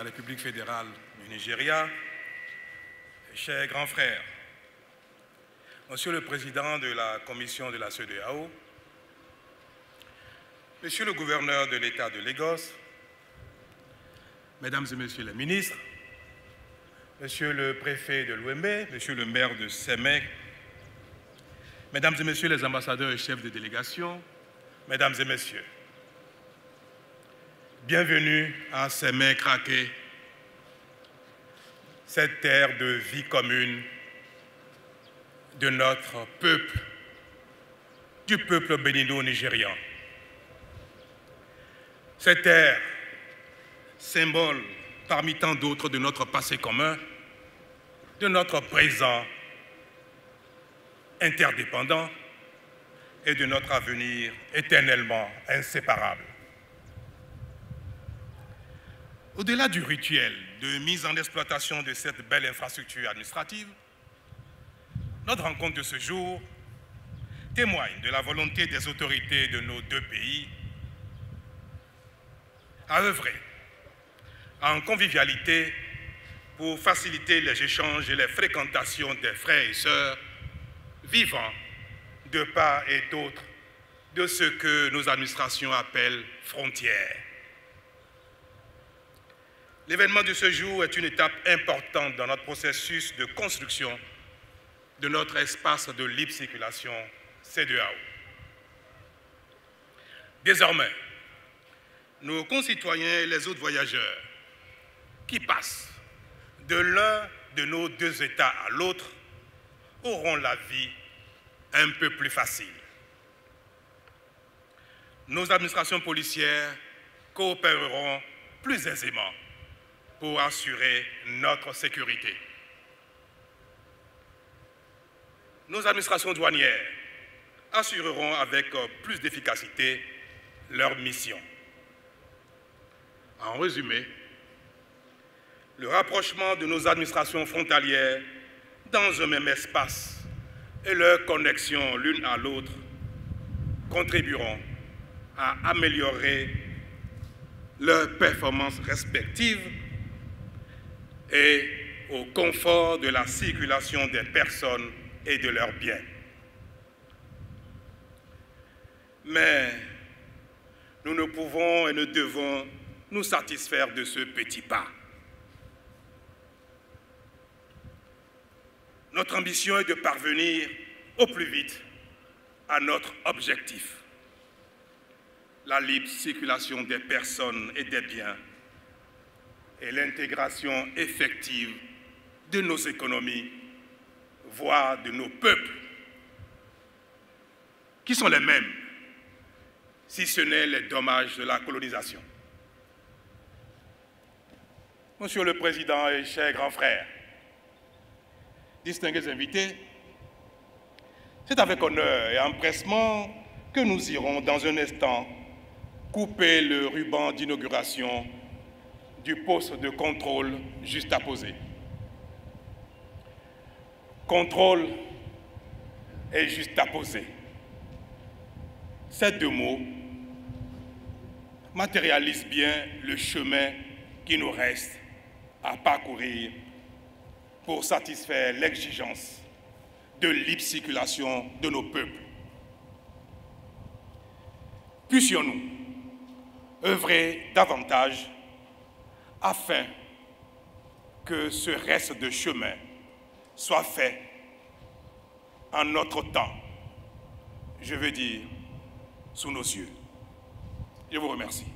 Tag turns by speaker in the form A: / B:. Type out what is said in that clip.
A: la République fédérale du Nigeria, chers grands frères, Monsieur le Président de la Commission de la CEDEAO, Monsieur le Gouverneur de l'État de Lagos, Mesdames et Messieurs les ministres, Monsieur le Préfet de l'Ouémé, Monsieur le maire de Sémé, Mesdames et Messieurs les ambassadeurs et chefs de délégation, Mesdames et Messieurs, bienvenue à Sémé-Kraké, cette terre de vie commune de notre peuple, du peuple bénino-nigérian. Cette terre, symbole parmi tant d'autres de notre passé commun, de notre présent interdépendant et de notre avenir éternellement inséparable. Au-delà du rituel de mise en exploitation de cette belle infrastructure administrative, notre rencontre de ce jour témoigne de la volonté des autorités de nos deux pays à œuvrer en convivialité pour faciliter les échanges et les fréquentations des frères et sœurs vivant de part et d'autre de ce que nos administrations appellent frontières. L'événement de ce jour est une étape importante dans notre processus de construction de notre espace de libre circulation CEDEAO. Désormais, nos concitoyens et les autres voyageurs qui passent de l'un de nos deux États à l'autre auront la vie un peu plus facile. Nos administrations policières coopéreront plus aisément pour assurer notre sécurité. Nos administrations douanières assureront avec plus d'efficacité leur mission. En résumé, le rapprochement de nos administrations frontalières dans un même espace et leur connexion l'une à l'autre contribueront à améliorer leurs performances respectives et au confort de la circulation des personnes et de leurs biens. Mais nous ne pouvons et ne devons nous satisfaire de ce petit pas. Notre ambition est de parvenir au plus vite à notre objectif, la libre circulation des personnes et des biens et l'intégration effective de nos économies, voire de nos peuples, qui sont les mêmes, si ce n'est les dommages de la colonisation. Monsieur le Président et chers grands frères, distingués invités, c'est avec honneur et empressement que nous irons dans un instant couper le ruban d'inauguration du poste de contrôle juste apposé. Contrôle et juste apposé. Ces deux mots matérialisent bien le chemin qui nous reste à parcourir pour satisfaire l'exigence de libre circulation de nos peuples. Puissions-nous œuvrer davantage afin que ce reste de chemin soit fait en notre temps, je veux dire, sous nos yeux. Je vous remercie.